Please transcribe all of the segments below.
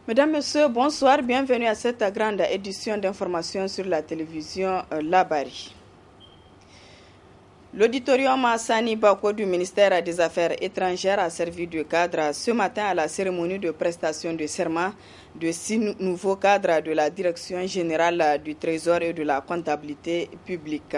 Mesdames, Messieurs, bonsoir. Bienvenue à cette grande édition d'information sur la télévision Labari. L'auditorium Sani Bako du ministère des Affaires étrangères a servi de cadre ce matin à la cérémonie de prestation de serment de 6 nouveaux cadres de la Direction générale du Trésor et de la comptabilité publique.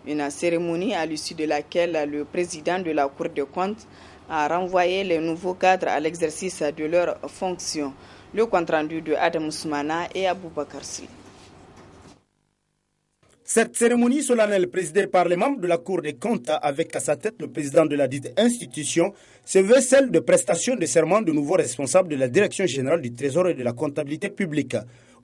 Une cérémonie à l'issue de laquelle le président de la Cour des comptes a renvoyé les nouveaux cadres à l'exercice de leurs fonctions. Le compte-rendu de Adam Ousmana et Aboubakar Sy. Cette cérémonie solennelle présidée par les membres de la Cour des comptes avec à sa tête le président de la dite institution se veut celle de prestation de serment de nouveaux responsables de la Direction générale du Trésor et de la comptabilité publique.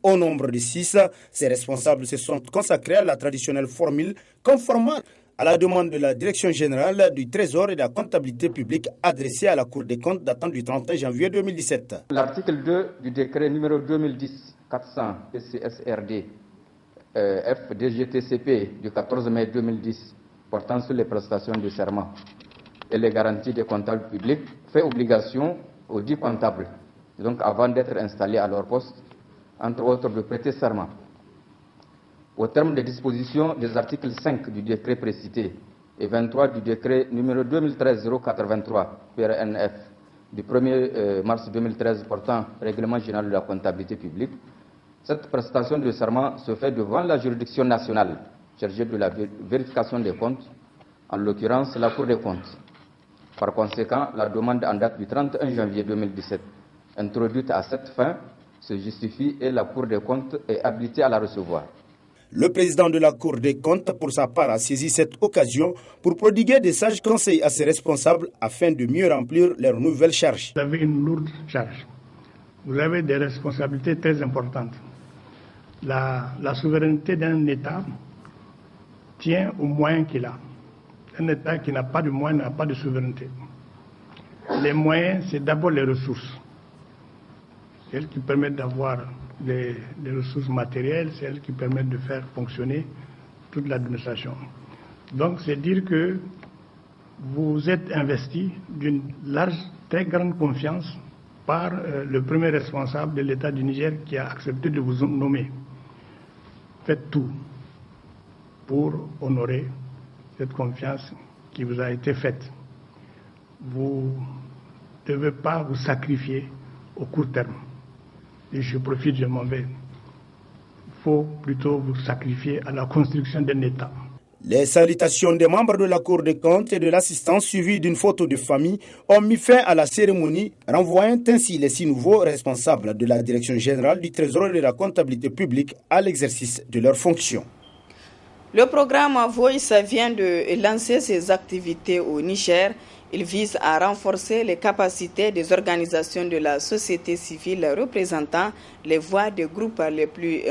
Au nombre de 6, ces responsables se sont consacrés à la traditionnelle formule conformément à la demande de la Direction générale du Trésor et de la comptabilité publique adressée à la Cour des comptes datant du 31 janvier 2017. L'article 2 du décret numéro 2010-400 PCSRD FDGTCP du 14 mai 2010 portant sur les prestations de serment et les garanties des comptables publics fait obligation aux 10 comptables, donc avant d'être installés à leur poste, entre autres de prêter serment. Au terme des dispositions des articles 5 du décret précité et 23 du décret numéro 2013-083 PRNF du 1er mars 2013 portant règlement général de la comptabilité publique, cette prestation de serment se fait devant la juridiction nationale chargée de la vérification des comptes, en l'occurrence la Cour des comptes. Par conséquent, la demande en date du 31 janvier 2017, introduite à cette fin, se justifie et la Cour des comptes est habilitée à la recevoir. Le président de la Cour des comptes, pour sa part, a saisi cette occasion pour prodiguer des sages conseils à ses responsables afin de mieux remplir leurs nouvelles charges. Vous avez une lourde charge. Vous avez des responsabilités très importantes. La souveraineté d'un État tient aux moyens qu'il a. Un État qui n'a pas de moyens n'a pas de souveraineté. Les moyens, c'est d'abord les ressources. C'est elles qui permettent d'avoir des ressources matérielles, c'est elles qui permettent de faire fonctionner toute l'administration. Donc, c'est dire que vous êtes investi d'une large, très grande confiance par le premier responsable de l'État du Niger qui a accepté de vous nommer. Faites tout pour honorer cette confiance qui vous a été faite. Vous ne devez pas vous sacrifier au court terme. Et je profite, je m'en vais. Il faut plutôt vous sacrifier à la construction d'un État. Les salutations des membres de la Cour des comptes et de l'assistance suivies d'une photo de famille ont mis fin à la cérémonie, renvoyant ainsi les 6 nouveaux responsables de la Direction générale du Trésor et de la comptabilité publique à l'exercice de leurs fonctions. Le programme Voice vient de lancer ses activités au Niger. Il vise à renforcer les capacités des organisations de la société civile représentant les voix des groupes les plus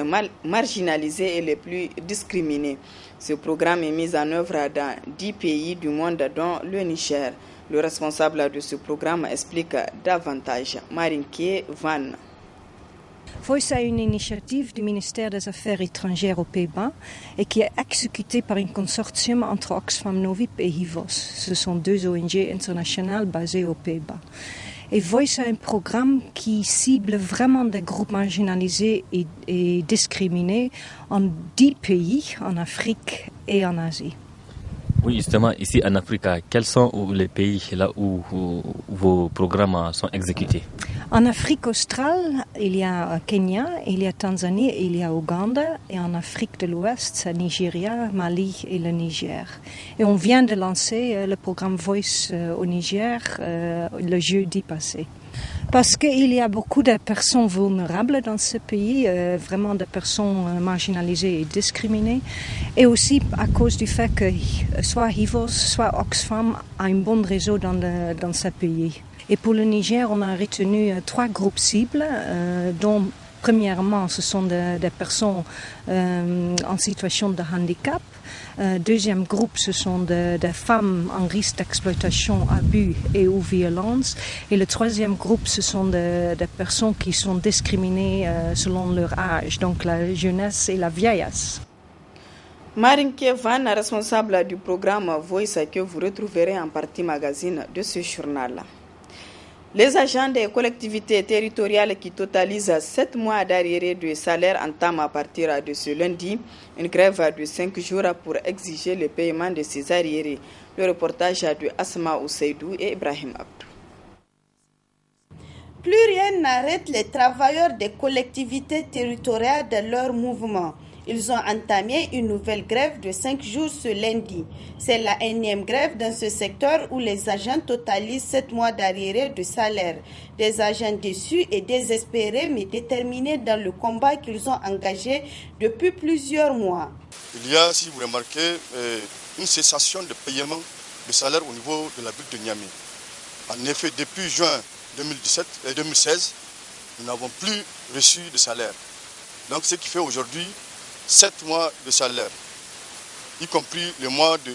marginalisés et les plus discriminés. Ce programme est mis en œuvre dans 10 pays du monde, dont le Niger. Le responsable de ce programme explique davantage. Marinké Van. Voice est une initiative du ministère des Affaires étrangères aux Pays-Bas et qui est exécutée par un consortium entre Oxfam Novib et HIVOS. Ce sont 2 ONG internationales basées aux Pays-Bas. Et Voice est un programme qui cible vraiment des groupes marginalisés et discriminés en 10 pays, en Afrique et en Asie. Oui, justement, ici en Afrique, quels sont les pays là où vos programmes sont exécutés? En Afrique australe, il y a Kenya, il y a Tanzanie, il y a Ouganda. Et en Afrique de l'Ouest, c'est Nigeria, Mali et le Niger. Et on vient de lancer le programme Voice au Niger le jeudi passé. Parce qu'il y a beaucoup de personnes vulnérables dans ce pays, vraiment de personnes marginalisées et discriminées, et aussi à cause du fait que soit HIVOS, soit Oxfam a un bon réseau dans ce pays. Et pour le Niger, on a retenu 3 groupes cibles, dont premièrement, ce sont des personnes en situation de handicap. Deuxième groupe, ce sont des femmes en risque d'exploitation, abus et ou violence. Et le troisième groupe, ce sont des personnes qui sont discriminées selon leur âge, donc la jeunesse et la vieillesse. Marinké Van, responsable du programme Voice que vous retrouverez en partie magazine de ce journal. Les agents des collectivités territoriales qui totalisent 7 mois d'arriérés de salaire entament à partir de ce lundi une grève de 5 jours pour exiger le paiement de ces arriérés. Le reportage de Asma Ousseidou et Ibrahim Abdou. Plus rien n'arrête les travailleurs des collectivités territoriales de leur mouvement. Ils ont entamé une nouvelle grève de 5 jours ce lundi. C'est la énième grève dans ce secteur où les agents totalisent 7 mois d'arriérés de salaire. Des agents déçus et désespérés mais déterminés dans le combat qu'ils ont engagé depuis plusieurs mois. Il y a, si vous remarquez, une cessation de paiement de salaire au niveau de la ville de Niamey. En effet, depuis juin 2016, nous n'avons plus reçu de salaire. Donc ce qui fait aujourd'hui 7 mois de salaire, y compris le mois de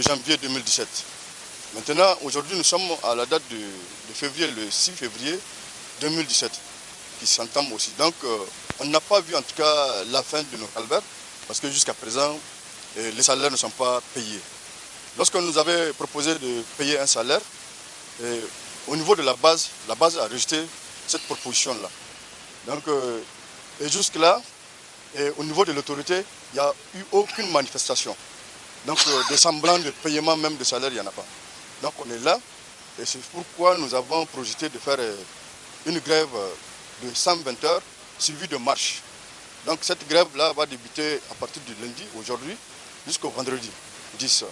janvier 2017. Maintenant, aujourd'hui, nous sommes à la date de février, le 6 février 2017, qui s'entame aussi. Donc, on n'a pas vu en tout cas la fin de nos calvaires, parce que jusqu'à présent, les salaires ne sont pas payés. Lorsqu'on nous avait proposé de payer un salaire, au niveau de la base a rejeté cette proposition-là. Donc, et jusque-là, et au niveau de l'autorité, il n'y a eu aucune manifestation. Donc des semblants de paiement même de salaire, il n'y en a pas. Donc on est là et c'est pourquoi nous avons projeté de faire une grève de 120 heures suivie de marche. Donc cette grève-là va débuter à partir du lundi, aujourd'hui, jusqu'au vendredi 10.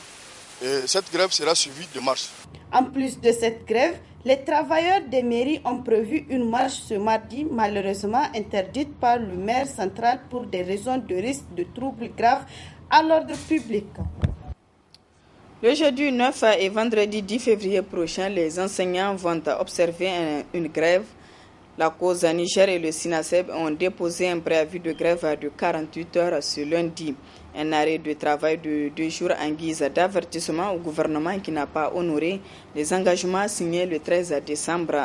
Et cette grève sera suivie de marche. En plus de cette grève, les travailleurs des mairies ont prévu une marche ce mardi, malheureusement interdite par le maire central pour des raisons de risque de troubles graves à l'ordre public. Le jeudi 9 et vendredi 10 février prochain, les enseignants vont observer une grève. La cause Niger et le SINASEB ont déposé un préavis de grève de 48 heures ce lundi. Un arrêt de travail de 2 jours en guise d'avertissement au gouvernement qui n'a pas honoré les engagements signés le 13 décembre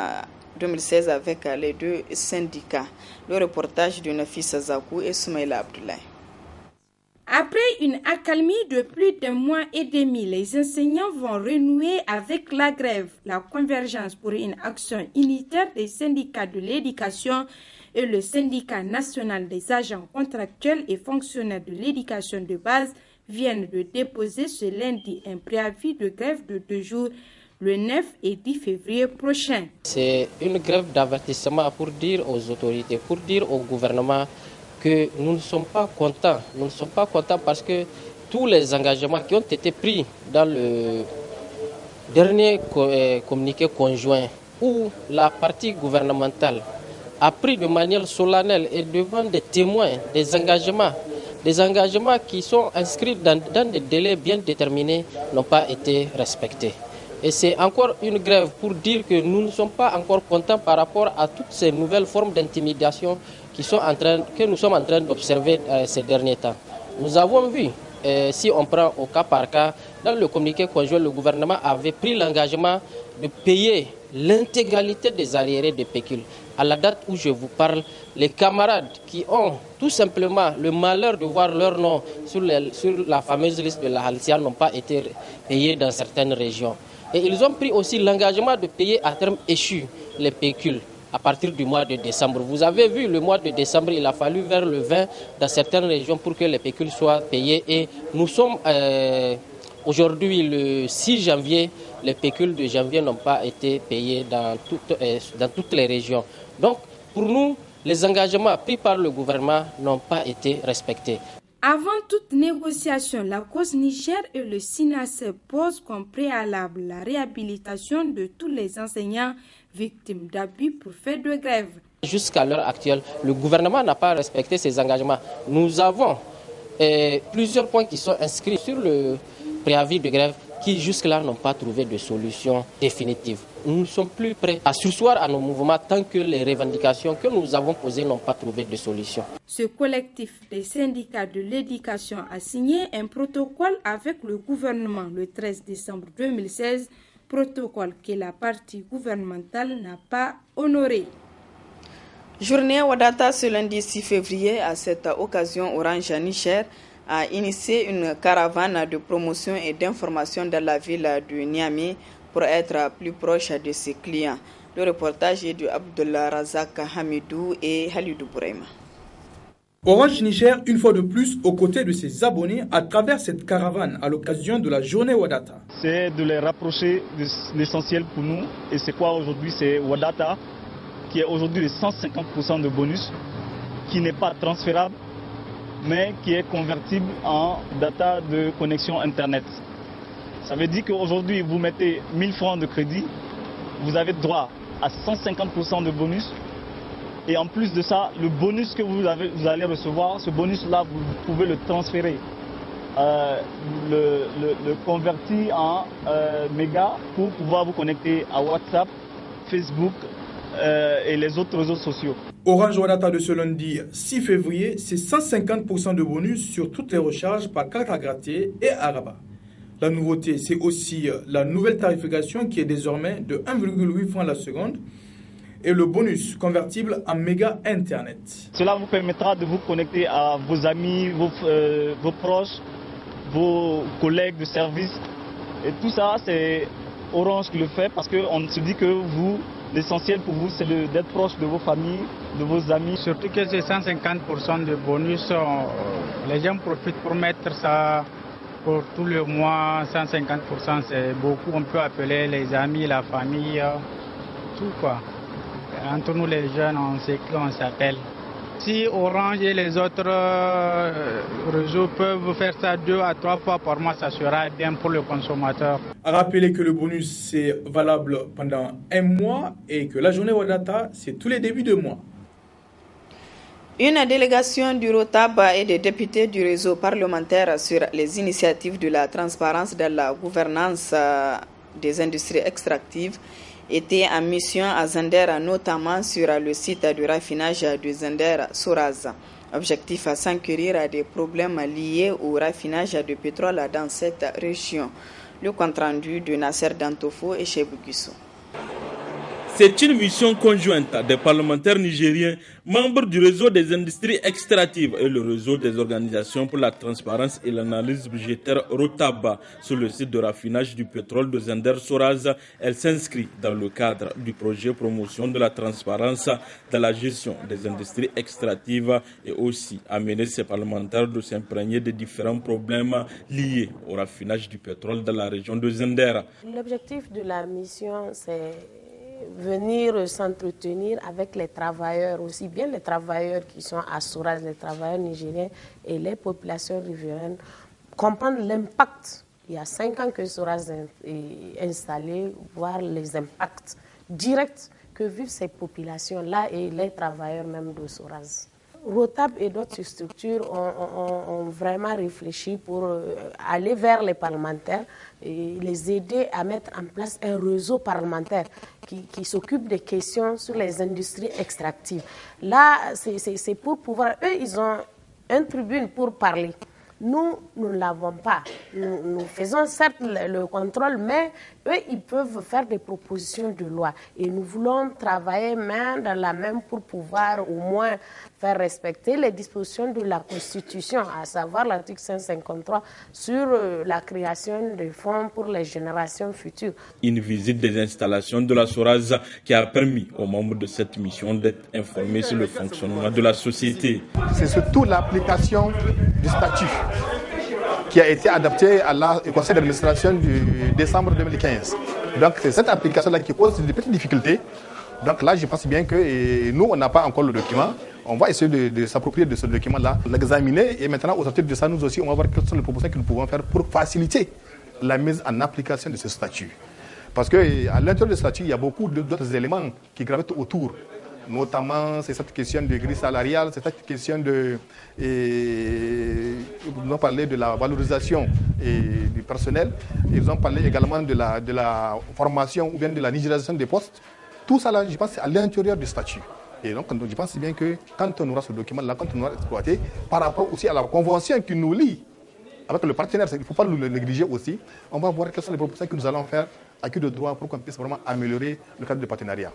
2016 avec les 2 syndicats. Le reportage de Nafisa Zakou et Soumaïla Abdoulaye. Après une accalmie de plus d'un mois et demi, les enseignants vont renouer avec la grève. La convergence pour une action unitaire des syndicats de l'éducation et le syndicat national des agents contractuels et fonctionnaires de l'éducation de base viennent de déposer ce lundi un préavis de grève de 2 jours, le 9 et 10 février prochain. C'est une grève d'avertissement pour dire aux autorités, pour dire au gouvernement que nous ne sommes pas contents. Nous ne sommes pas contents parce que tous les engagements qui ont été pris dans le dernier communiqué conjoint où la partie gouvernementale a pris de manière solennelle et devant des témoins des engagements qui sont inscrits dans des délais bien déterminés n'ont pas été respectés. Et c'est encore une grève pour dire que nous ne sommes pas encore contents par rapport à toutes ces nouvelles formes d'intimidation que nous sommes en train d'observer ces derniers temps. Nous avons vu, si on prend au cas par cas, dans le communiqué conjoint, le gouvernement avait pris l'engagement de payer l'intégralité des arriérés de pécule. À la date où je vous parle, les camarades qui ont tout simplement le malheur de voir leur nom sur la fameuse liste de la Halcia n'ont pas été payés dans certaines régions. Et ils ont pris aussi l'engagement de payer à terme échu les pécules à partir du mois de décembre. Vous avez vu, le mois de décembre, il a fallu vers le 20 dans certaines régions pour que les pécules soient payés. Et nous sommes aujourd'hui le 6 janvier, les pécules de janvier n'ont pas été payés dans toutes les régions. Donc, pour nous, les engagements pris par le gouvernement n'ont pas été respectés. Avant toute négociation, la cause Niger et le SINASEB posent comme préalable la réhabilitation de tous les enseignants victimes d'abus pour faire de grève. Jusqu'à l'heure actuelle, le gouvernement n'a pas respecté ses engagements. Nous avons plusieurs points qui sont inscrits sur le préavis de grève qui jusque-là n'ont pas trouvé de solution définitive. Nous ne sommes plus prêts à surseoir à nos mouvements tant que les revendications que nous avons posées n'ont pas trouvé de solution. Ce collectif des syndicats de l'éducation a signé un protocole avec le gouvernement le 13 décembre 2016, protocole que la partie gouvernementale n'a pas honoré. Journée Wadata ce lundi 6 février. À cette occasion, Orange Niger a initié une caravane de promotion et d'information dans la ville de Niamey pour être plus proche de ses clients. Le reportage est de Abdullah Razak Hamidou et Halidou Bouraima. Orange Niger, une fois de plus, aux côtés de ses abonnés à travers cette caravane à l'occasion de la journée Wadata. C'est de les rapprocher de l'essentiel pour nous. Et c'est quoi aujourd'hui? C'est Wadata, qui est aujourd'hui de 150% de bonus, qui n'est pas transférable, mais qui est convertible en data de connexion Internet. Ça veut dire qu'aujourd'hui, vous mettez 1000 francs de crédit, vous avez droit à 150% de bonus. Et en plus de ça, le bonus que vous allez recevoir, ce bonus-là, vous pouvez le transférer, le convertir en mégas pour pouvoir vous connecter à WhatsApp, Facebook et les autres réseaux sociaux. Orange Wadata de ce lundi 6 février, c'est 150% de bonus sur toutes les recharges par carte à gratter et Araba. La nouveauté, c'est aussi la nouvelle tarification qui est désormais de 1,8 francs la seconde et le bonus convertible en méga Internet. Cela vous permettra de vous connecter à vos amis, vos proches, vos collègues de service. Et tout ça, c'est Orange qui le fait parce qu'on se dit que vous, l'essentiel pour vous, c'est d'être proche de vos familles, de vos amis. Surtout que c'est 150% de bonus. Les gens profitent pour mettre ça pour tout le mois. 150%, c'est beaucoup. On peut appeler les amis, la famille, tout quoi. Entre nous les jeunes, on sait qu'on s'appelle. Si Orange et les autres réseaux peuvent faire ça 2 à 3 fois par mois, ça sera bien pour le consommateur. À rappeler que le bonus c'est valable pendant 1 mois et que la journée Wadata c'est tous les débuts de mois. Une délégation du ROTAB et des députés du réseau parlementaire sur les initiatives de la transparence dans la gouvernance des industries extractives était en mission à Zender, notamment sur le site de raffinage de Zender-Soraz. Objectif à s'enquérir à des problèmes liés au raffinage de pétrole dans cette région. Le compte-rendu de Nasser Dantofo et Chebou Guissou. C'est une mission conjointe des parlementaires nigériens, membres du réseau des industries extractives et le réseau des organisations pour la transparence et l'analyse budgétaire ROTAB. Sur le site de raffinage du pétrole de Zender-Soraz, elle s'inscrit dans le cadre du projet promotion de la transparence dans la gestion des industries extractives et aussi amener ces parlementaires de s'imprégner des différents problèmes liés au raffinage du pétrole dans la région de Zender. L'objectif de la mission, c'est venir s'entretenir avec les travailleurs, aussi bien les travailleurs qui sont à Soraz, les travailleurs nigériens et les populations riveraines, comprendre l'impact. Il y a 5 ans que Soraz est installé, voir les impacts directs que vivent ces populations-là et les travailleurs même de Soraz. ROTAB et d'autres structures ont vraiment réfléchi pour aller vers les parlementaires et les aider à mettre en place un réseau parlementaire qui s'occupe des questions sur les industries extractives. Là, c'est pour pouvoir... Eux, ils ont une tribune pour parler. Nous ne l'avons pas. Nous faisons certes le contrôle, mais eux, ils peuvent faire des propositions de loi. Et nous voulons travailler main dans la main pour pouvoir au moins faire respecter les dispositions de la Constitution, à savoir l'article 153 sur la création de fonds pour les générations futures. Une visite des installations de la Soraz qui a permis aux membres de cette mission d'être informés sur le fonctionnement de la société. C'est surtout l'application du statut qui a été adapté au conseil d'administration du décembre 2015. Donc c'est cette application-là qui pose des petites difficultés. Donc là, je pense bien que nous, on n'a pas encore le document. On va essayer de s'approprier de ce document-là, l'examiner et maintenant, au sortir de ça, nous aussi, on va voir quelles sont les propositions que nous pouvons faire pour faciliter la mise en application de ce statut. Parce qu'à l'intérieur du statut, il y a beaucoup d'autres éléments qui gravitent autour. Notamment, c'est cette question de grille salariale, c'est cette question de... Ils ont parlé de la valorisation du personnel, ils ont parlé également de la formation ou bien de la nigérisation des postes. Tout ça, là, je pense, c'est à l'intérieur du statut. Et donc, je pense bien que quand on aura ce document-là, quand on aura exploité, par rapport aussi à la convention qui nous lie avec le partenaire, il ne faut pas nous le négliger aussi, on va voir quelles sont les propositions que nous allons faire à qui de droit pour qu'on puisse vraiment améliorer le cadre de partenariat.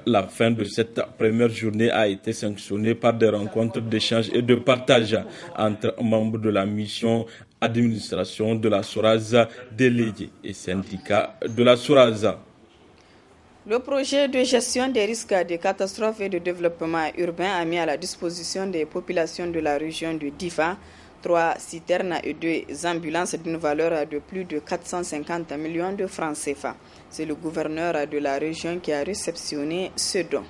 La fin de cette première journée a été sanctionnée par des rencontres d'échange et de partage entre membres de la mission administration de la SORAS, délégués et syndicats de la SORAS. Le projet de gestion des risques de catastrophes et de développement urbain a mis à la disposition des populations de la région de Difa 3 citernes et 2 ambulances d'une valeur de plus de 450 millions de francs CFA. C'est le gouverneur de la région qui a réceptionné ce don.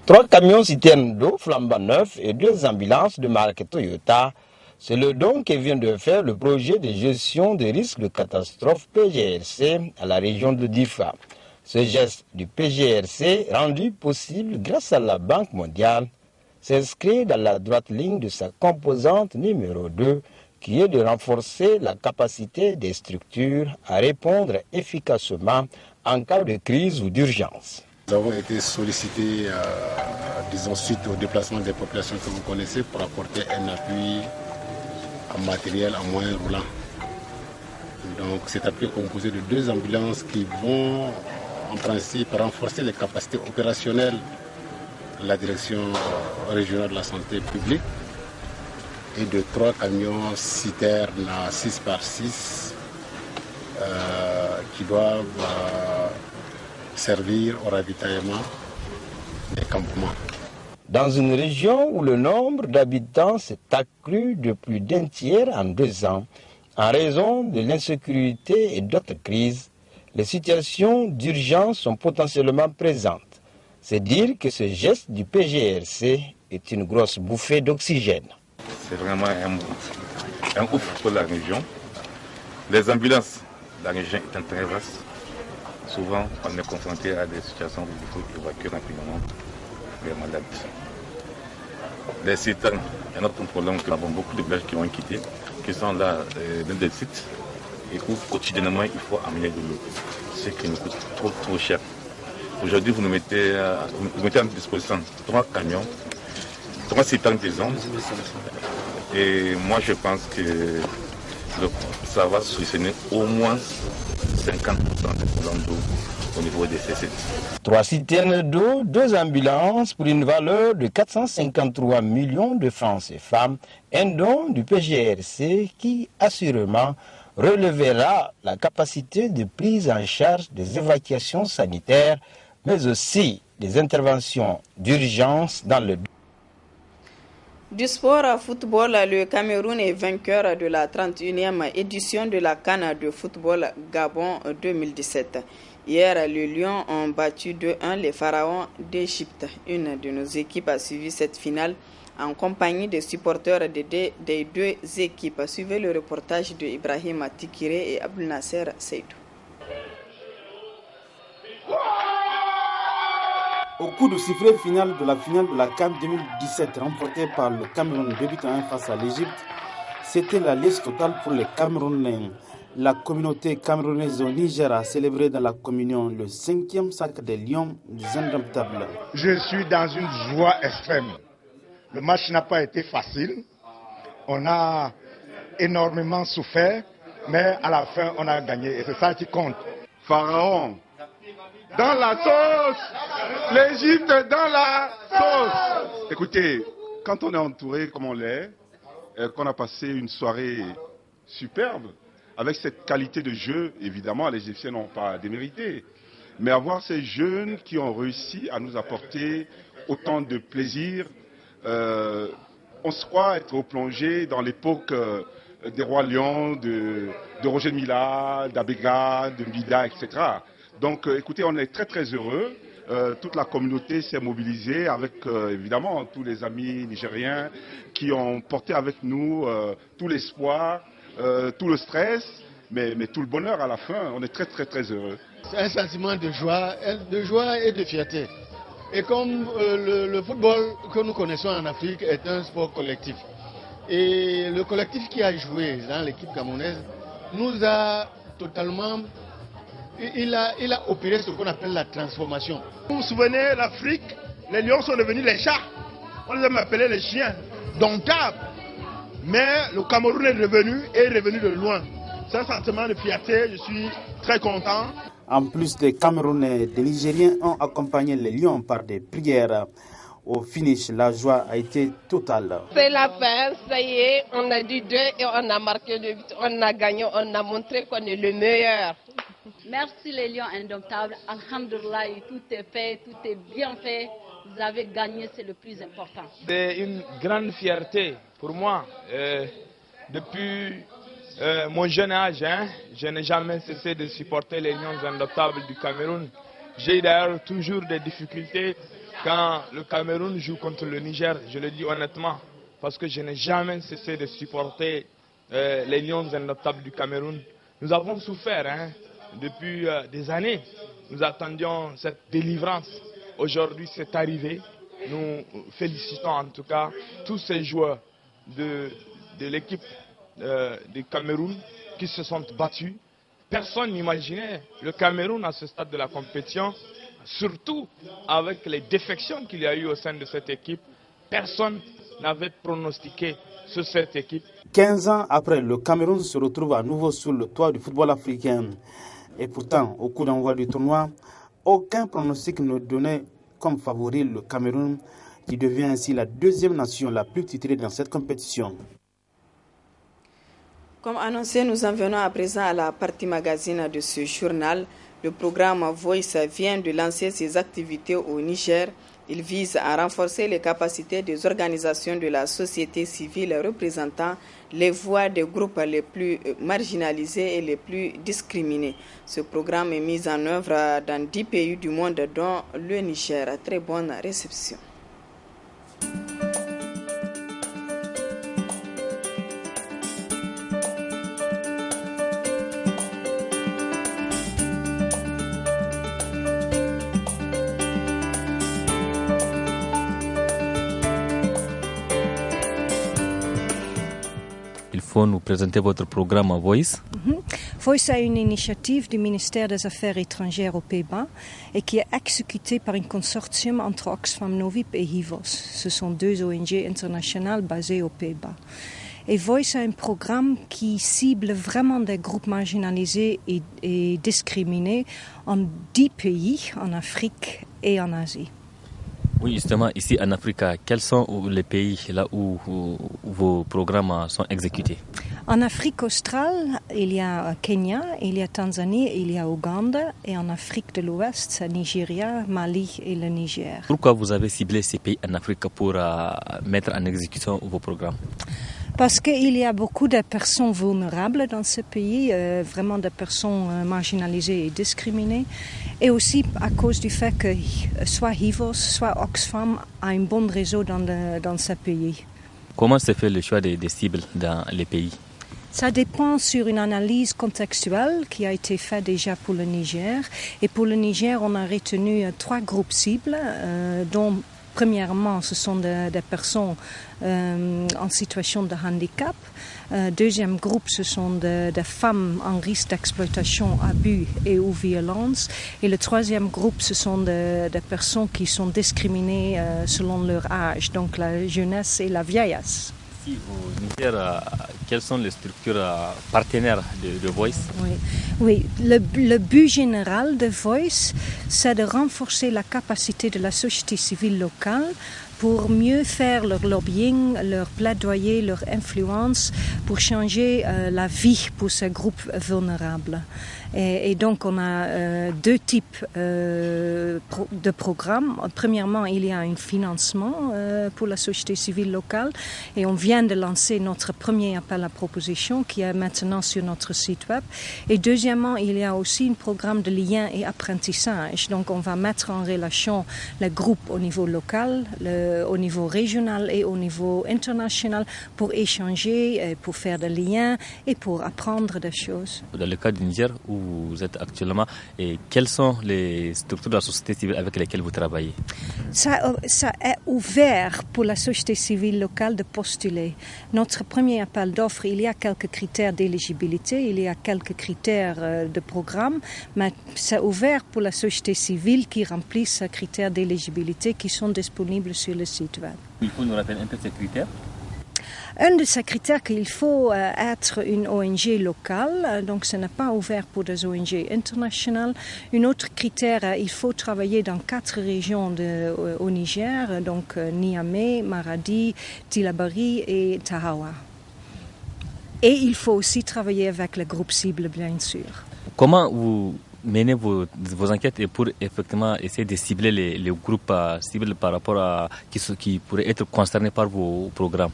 3 camions citernes d'eau flambant neufs et 2 ambulances de marque Toyota. C'est le don que vient de faire le projet de gestion des risques de catastrophe PGRC à la région de Difa. Ce geste du PGRC, rendu possible grâce à la Banque mondiale, s'inscrit dans la droite ligne de sa composante numéro 2, qui est de renforcer la capacité des structures à répondre efficacement en cas de crise ou d'urgence. Nous avons été sollicités, suite au déplacement des populations que vous connaissez, pour apporter un appui en matériel, en moyens roulants. Donc cet appui est composé de 2 ambulances qui vont en principe renforcer les capacités opérationnelles de la direction régionale de la santé publique et de 3 camions citernes à 6x6 qui doivent servir au ravitaillement des campements. Dans une région où le nombre d'habitants s'est accru de plus d'1 tiers en 2 ans, en raison de l'insécurité et d'autres crises, les situations d'urgence sont potentiellement présentes. C'est dire que ce geste du PGRC est une grosse bouffée d'oxygène. C'est vraiment un ouf pour la région. Les ambulances, la région est très vaste. Souvent, on est confronté à des situations où il faut évacuer rapidement les malades. Les citernes, il y a un autre problème, nous avons beaucoup de villages qui ont quitté, qui sont là dans des sites, et où quotidiennement il faut amener de l'eau, ce qui nous coûte trop cher. Aujourd'hui, vous mettez à disposition 3 camions, 3 citernes disons, et moi je pense que ça va solutionner au moins 50% des problèmes d'eau au niveau des CC. 3 citernes d'eau, 2 ambulances pour une valeur de 453 millions de francs CFA, un don du PGRC qui assurément relèvera la capacité de prise en charge des évacuations sanitaires, mais aussi des interventions d'urgence dans le Du sport à football, le Cameroun est vainqueur de la 31e édition de la CAN de football Gabon 2017. Hier, les Lions ont battu 2-1 les Pharaons d'Égypte. Une de nos équipes a suivi cette finale en compagnie des supporters des 2 équipes. Suivez le reportage de Ibrahim Atikire et Abdel Nasser Seydou. Au coup de sifflet final de la finale de la CAN 2017 remportée par le Cameroun 2-1 face à l'Égypte, c'était la liste totale pour les Camerounais. La communauté camerounaise au Niger a célébré dans la communion le 5e sacre des Lions des Indomptables. Je suis dans une joie extrême. Le match n'a pas été facile. On a énormément souffert, mais à la fin, on a gagné. Et c'est ça qui compte. Pharaon, dans la sauce! L'Égypte dans la sauce! Écoutez, quand on est entouré comme on l'est, qu'on a passé une soirée superbe, avec cette qualité de jeu, évidemment, les Égyptiens n'ont pas démérité. Mais avoir ces jeunes qui ont réussi à nous apporter autant de plaisir, on se croit être replongé dans l'époque des rois lions, de Roger Mila, d'Abega, de Mbida, etc. Donc, écoutez, on est très très heureux. Toute la communauté s'est mobilisée avec évidemment tous les amis nigériens qui ont porté avec nous tout l'espoir, tout le stress, mais tout le bonheur à la fin. On est très très très heureux. C'est un sentiment de joie et de fierté. Et comme le football que nous connaissons en Afrique est un sport collectif, et le collectif qui a joué dans l'équipe camerounaise nous a totalement... Il a opéré ce qu'on appelle la transformation. Vous vous souvenez, l'Afrique, les lions sont devenus les chats. On les a appelés les chiens, domptables. Mais le Cameroun est revenu de loin. C'est un sentiment de fierté, je suis très content. En plus des Camerounais, des Nigériens ont accompagné les Lions par des prières. Au finish, la joie a été totale. C'est la fin, ça y est, on a dit 2 et on a marqué 2 buts. On a gagné, on a montré qu'on est le meilleur. Merci les Lions indomptables. Alhamdulillah, tout est fait, tout est bien fait. Vous avez gagné, c'est le plus important. C'est une grande fierté pour moi. Depuis mon jeune âge, je n'ai jamais cessé de supporter les Lions indomptables du Cameroun. J'ai d'ailleurs toujours des difficultés quand le Cameroun joue contre le Niger, je le dis honnêtement, parce que je n'ai jamais cessé de supporter les Lions indomptables du Cameroun. Nous avons souffert depuis des années. Nous attendions cette délivrance. Aujourd'hui, c'est arrivé. Nous félicitons en tout cas tous ces joueurs de l'équipe du Cameroun qui se sont battus. Personne n'imaginait le Cameroun à ce stade de la compétition, surtout avec les défections qu'il y a eu au sein de cette équipe. Personne n'avait pronostiqué sur cette équipe. 15 ans après, le Cameroun se retrouve à nouveau sur le toit du football africain. Et pourtant, au coup d'envoi du tournoi, aucun pronostic ne donnait comme favori le Cameroun, qui devient ainsi la deuxième nation la plus titrée dans cette compétition. Comme annoncé, nous en venons à présent à la partie magazine de ce journal. Le programme Voice vient de lancer ses activités au Niger. Il vise à renforcer les capacités des organisations de la société civile représentant les voix des groupes les plus marginalisés et les plus discriminés. Ce programme est mis en œuvre dans 10 pays du monde, dont le Niger. Très bonne réception. Nous présenter votre programme Voice. Voice est une initiative du ministère des Affaires étrangères aux Pays-Bas et qui est exécutée par un consortium entre Oxfam Novib et HIVOS. Ce sont 2 ONG internationales basées aux Pays-Bas. Et Voice est un programme qui cible vraiment des groupes marginalisés et discriminés en 10 pays, en Afrique et en Asie. Oui, justement, ici en Afrique, quels sont les pays là où vos programmes sont exécutés? En Afrique australe, il y a Kenya, il y a Tanzanie, il y a Ouganda, et en Afrique de l'Ouest, c'est Nigeria, Mali et le Niger. Pourquoi vous avez ciblé ces pays en Afrique pour mettre en exécution vos programmes? Parce qu'il y a beaucoup de personnes vulnérables dans ce pays, vraiment des personnes marginalisées et discriminées, et aussi à cause du fait que soit HIVOS, soit Oxfam a un bon réseau dans ce pays. Comment se fait le choix des cibles dans les pays? Ça dépend sur une analyse contextuelle qui a été faite déjà pour le Niger. Et pour le Niger, on a retenu 3 groupes cibles, dont premièrement, ce sont des personnes en situation de handicap. Deuxième groupe, ce sont des femmes en risque d'exploitation, abus et ou violence. Et le troisième groupe, ce sont des personnes qui sont discriminées selon leur âge, donc la jeunesse et la vieillesse. Ici au Niger, quelles sont les structures partenaires de Voice? Oui, le but général de Voice, c'est de renforcer la capacité de la société civile locale pour mieux faire leur lobbying, leur plaidoyer, leur influence pour changer la vie pour ces groupes vulnérables. Et donc on a 2 types de programmes. Premièrement, il y a un financement pour la société civile locale et on vient de lancer notre premier appel à proposition qui est maintenant sur notre site web. Et deuxièmement, il y a aussi un programme de lien et apprentissage. Donc on va mettre en relation les groupes au niveau local, au niveau régional et au niveau international pour échanger, pour faire des liens et pour apprendre des choses. Dans le cas du Niger où vous êtes actuellement, et quelles sont les structures de la société civile avec lesquelles vous travaillez? Ça est ouvert pour la société civile locale de postuler. Notre premier appel d'offres, il y a quelques critères d'éligibilité, il y a quelques critères de programme, mais c'est ouvert pour la société civile qui remplit ces critères d'éligibilité qui sont disponibles sur le site web. Il faut nous rappeler un peu ces critères. Un de ces critères qu'il faut être une ONG locale, donc ce n'est pas ouvert pour des ONG internationales. Un autre critère, il faut travailler dans 4 régions au Niger, donc Niamey, Maradi, Tillabéri et Tahawa. Et il faut aussi travailler avec le groupe cible, bien sûr. Comment vous menez vos enquêtes et pour effectivement essayer de cibler les groupes cibles par rapport à qui pourraient être concernés par vos programmes?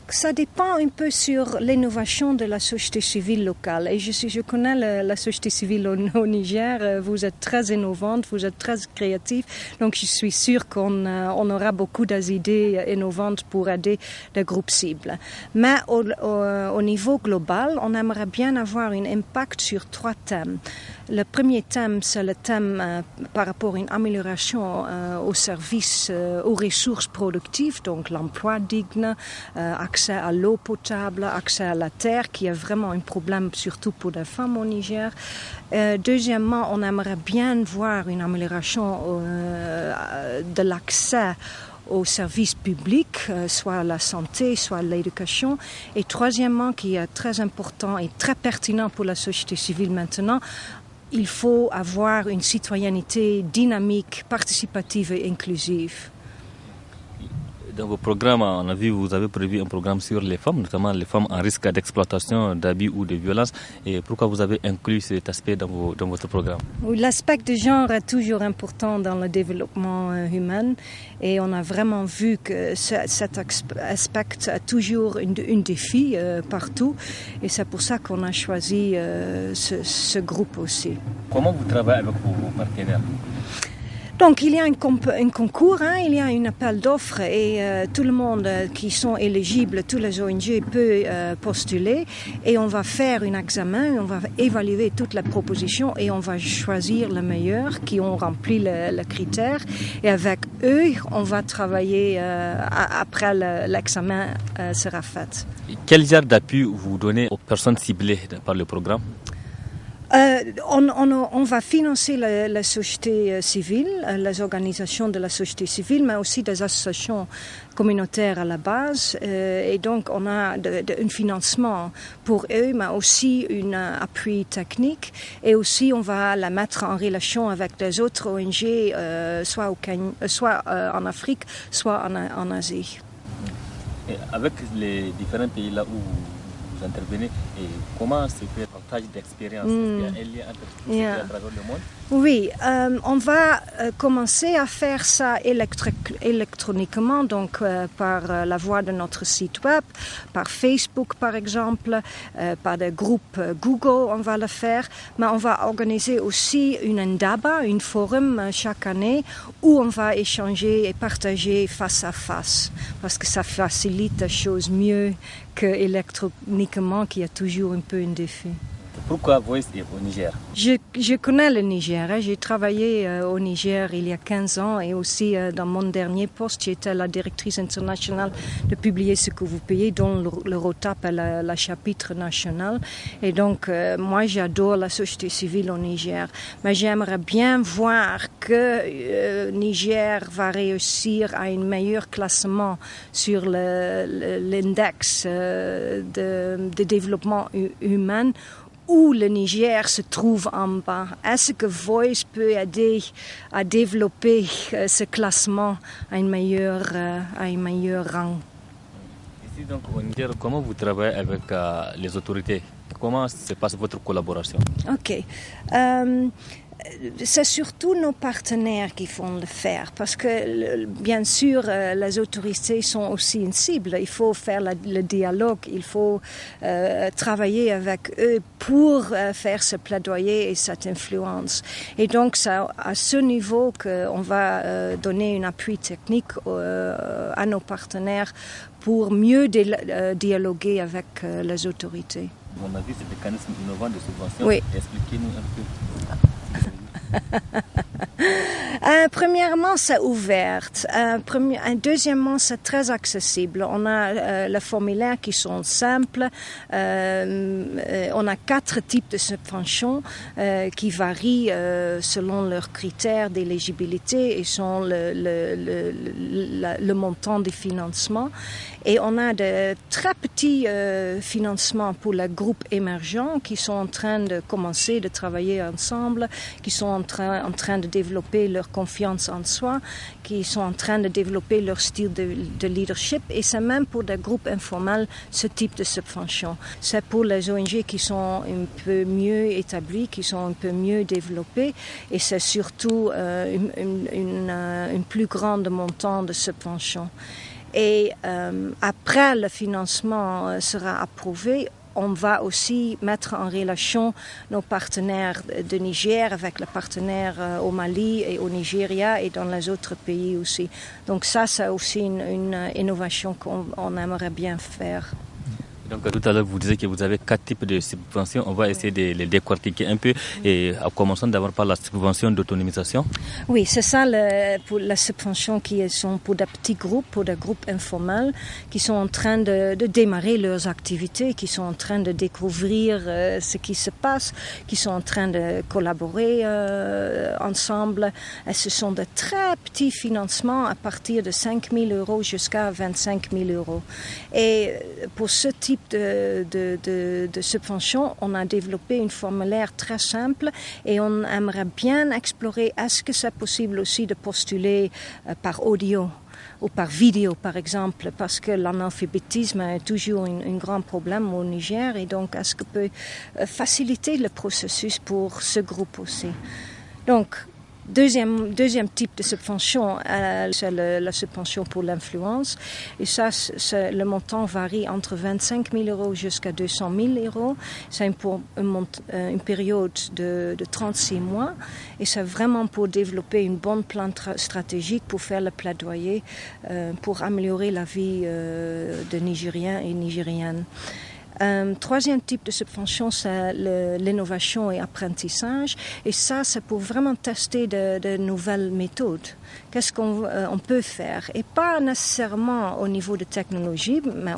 Ça dépend un peu sur l'innovation de la société civile locale. Et je connais la société civile au Niger. Vous êtes très innovante, vous êtes très créatif. Donc je suis sûre qu'on aura beaucoup d'idées innovantes pour aider les groupes cibles. Mais au niveau global, on aimerait bien avoir un impact sur 3 thèmes. Le premier thème, c'est le thème par rapport à une amélioration aux services, aux ressources productives, donc l'emploi digne, accès à l'eau potable, accès à la terre, qui est vraiment un problème surtout pour les femmes au Niger. Deuxièmement, on aimerait bien voir une amélioration de l'accès aux services publics, soit la santé, soit l'éducation. Et troisièmement, qui est très important et très pertinent pour la société civile maintenant, il faut avoir une citoyenneté dynamique, participative et inclusive. Dans vos programmes, on a vu, vous avez prévu un programme sur les femmes, notamment les femmes en risque d'exploitation, d'abus ou de violence. Et pourquoi vous avez inclus cet aspect dans votre programme? L'aspect de genre est toujours important dans le développement humain. Et on a vraiment vu que cet aspect a toujours un défi partout. Et c'est pour ça qu'on a choisi ce groupe aussi. Comment vous travaillez avec vos partenaires? Donc il y a un concours, il y a un appel d'offres et tout le monde qui sont éligibles, tous les ONG peuvent postuler et on va faire un examen, on va évaluer toutes les propositions et on va choisir les meilleurs qui ont rempli le critère et avec eux on va travailler après l'examen sera fait. Quel genre d'appui vous donnez aux personnes ciblées par le programme? On va financer la société civile, les organisations de la société civile, mais aussi des associations communautaires à la base. Et donc, on a un financement pour eux, mais aussi un appui technique. Et aussi, on va la mettre en relation avec des autres ONG, soit en Afrique, soit en Asie. Et avec les différents pays là où vous intervenez, et comment se fait le partage d'expérience? Est-ce qu'il y a un lien entre tous ceux qui à travers le monde? Oui, on va commencer à faire ça électroniquement, donc par la voie de notre site web, par Facebook par exemple, par des groupes Google, on va le faire, mais on va organiser aussi une Ndaba, un forum chaque année où on va échanger et partager face à face, parce que ça facilite les choses mieux que électroniquement, qui est toujours un peu un défi. Pourquoi Voice est au Niger? Je connais le Niger. J'ai travaillé au Niger il y a 15 ans et aussi dans mon dernier poste, j'étais la directrice internationale de Publier ce que vous payez, dont le ROTAP est la chapitre national. Et donc, moi, j'adore la société civile au Niger. Mais j'aimerais bien voir que Niger va réussir à un meilleur classement sur l'index de développement humain, où le Niger se trouve en bas. Est-ce que Voice peut aider à développer ce classement à un meilleur rang? Ici donc au Niger, comment vous travaillez avec les autorités? Comment se passe votre collaboration? Ok. C'est surtout nos partenaires qui font le faire, parce que bien sûr les autorités sont aussi une cible. Il faut faire le dialogue, il faut travailler avec eux pour faire ce plaidoyer et cette influence. Et donc c'est à ce niveau qu'on va donner un appui technique à nos partenaires pour mieux dialoguer avec les autorités. On a vu ce mécanisme innovant de subvention. Oui. Expliquez-nous un peu. Premièrement, c'est ouvert. Deuxièmement, c'est très accessible. On a les formulaires qui sont simples. On a 4 types de subventions qui varient selon leurs critères d'éligibilité et selon le montant du financement. Et on a de très petits financements pour les groupes émergents qui sont en train de commencer de travailler ensemble, qui sont en train de développer leur confiance en soi, qui sont en train de développer leur style de leadership. Et c'est même pour des groupes informels ce type de subvention. C'est pour les ONG qui sont un peu mieux établis, qui sont un peu mieux développés. Et c'est surtout un plus grand montant de subvention. Et après le financement sera approuvé, on va aussi mettre en relation nos partenaires de Niger avec les partenaires au Mali et au Nigeria et dans les autres pays aussi. Donc ça, c'est aussi une innovation qu'on aimerait bien faire. Donc tout à l'heure, vous disiez que vous avez 4 types de subventions. On va essayer de les décortiquer un peu, et en commençant d'abord par la subvention d'autonomisation. Oui, c'est ça pour la subvention qui sont pour des petits groupes, pour des groupes informels qui sont en train de démarrer leurs activités, qui sont en train de découvrir ce qui se passe, qui sont en train de collaborer ensemble. Et ce sont de très petits financements à partir de 5 000 € jusqu'à 25 000 €. Et pour ce type de subvention, on a développé un formulaire très simple et on aimerait bien explorer est-ce que c'est possible aussi de postuler par audio ou par vidéo, par exemple, parce que l'analphabétisme est toujours un grand problème au Niger, et donc est-ce qu'on peut faciliter le processus pour ce groupe aussi. Donc, Deuxième type de subvention, c'est la subvention pour l'influence. Et ça, le montant varie entre 25 000 € jusqu'à 200 000 €. C'est une période de 36 mois. Et c'est vraiment pour développer une bonne plan stratégique pour faire le plaidoyer, pour améliorer la vie des Nigériens et Nigériennes. Troisième type de subvention, c'est l'innovation et apprentissage. Et ça, c'est pour vraiment tester de nouvelles méthodes. Qu'est-ce qu'on peut faire? Et pas nécessairement au niveau de technologie, mais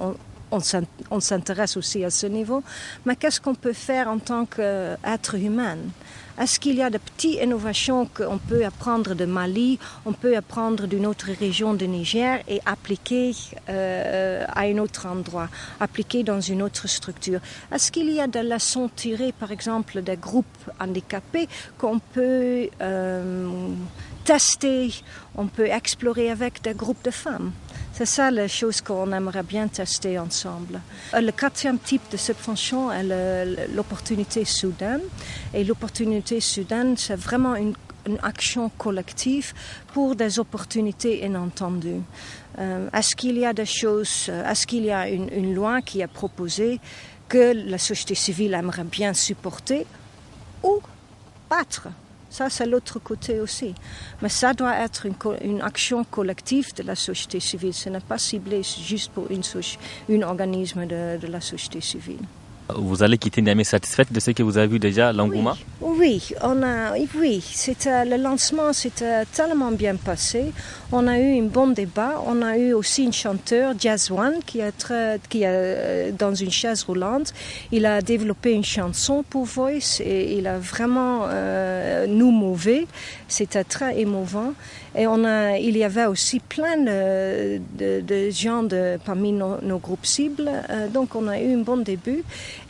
on s'intéresse aussi à ce niveau. Mais qu'est-ce qu'on peut faire en tant qu'être humain? Est-ce qu'il y a de petites innovations qu'on peut apprendre de Mali, on peut apprendre d'une autre région de Niger et appliquer à un autre endroit, appliquer dans une autre structure? Est-ce qu'il y a des leçons tirées, par exemple, des groupes handicapés qu'on peut tester, on peut explorer avec des groupes de femmes? C'est ça la chose qu'on aimerait bien tester ensemble. Le 4e type de subvention est l'opportunité soudaine. Et l'opportunité soudaine, c'est vraiment une action collective pour des opportunités inattendues. Est-ce qu'il y a des choses, est-ce qu'il y a une loi qui est proposée que la société civile aimerait bien supporter ou battre? Ça, c'est l'autre côté aussi. Mais ça doit être une action collective de la société civile. Ce n'est pas ciblé juste pour un organisme de la société civile. Vous allez quitter Niamey satisfaite de ce que vous avez vu déjà, l'engouement? Oui, le lancement s'était tellement bien passé. On a eu un bon débat. On a eu aussi un chanteur, Jazz One, qui est dans une chaise roulante. Il a développé une chanson pour Voice et il a vraiment nous mouvé. C'était très émouvant. Et il y avait aussi plein de gens parmi nos groupes cibles. Donc on a eu un bon début.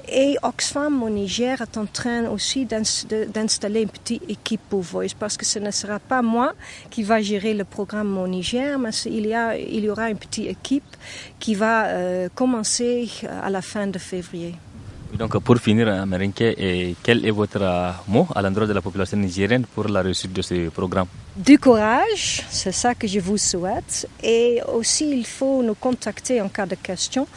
Et Oxfam au Niger est en train aussi d'installer une petite équipe pour Voice, parce que ce ne sera pas moi qui va gérer le programme au Niger, mais il y aura une petite équipe qui va commencer à la fin de février. Donc pour finir, Marinké, quel est votre mot à l'endroit de la population nigérienne pour la réussite de ce programme? Du courage, c'est ça que je vous souhaite. Et aussi, il faut nous contacter en cas de questions.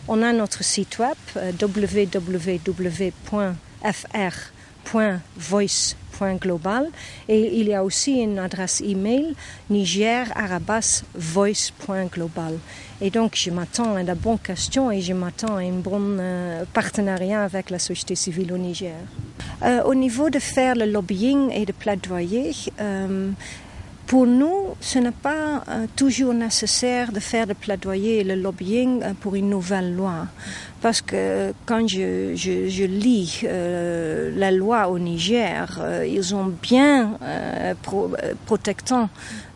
On a notre site web www.fr.voice.global et il y a aussi une adresse email niger@voice.global. Et donc je m'attends à de bonnes questions et je m'attends à un bon partenariat avec la société civile au Niger. Au niveau de faire le lobbying et de plaidoyer, Pour nous, ce n'est pas toujours nécessaire de faire le plaidoyer et le lobbying pour une nouvelle loi. Parce que quand je lis la loi au Niger, ils ont bien protectant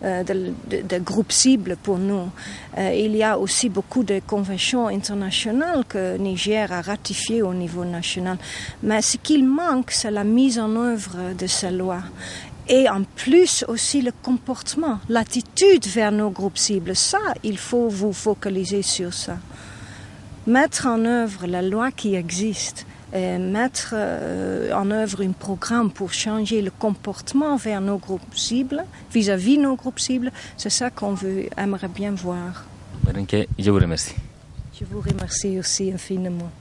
de groupes cibles pour nous. Il y a aussi beaucoup de conventions internationales que Niger a ratifiées au niveau national. Mais ce qu'il manque, c'est la mise en œuvre de ces lois. Et en plus aussi le comportement, l'attitude vers nos groupes cibles. Ça, il faut vous focaliser sur ça. Mettre en œuvre la loi qui existe, mettre en œuvre un programme pour changer le comportement vers nos groupes cibles, vis-à-vis nos groupes cibles, c'est ça qu'on aimerait bien voir. Je vous remercie. Je vous remercie aussi infiniment.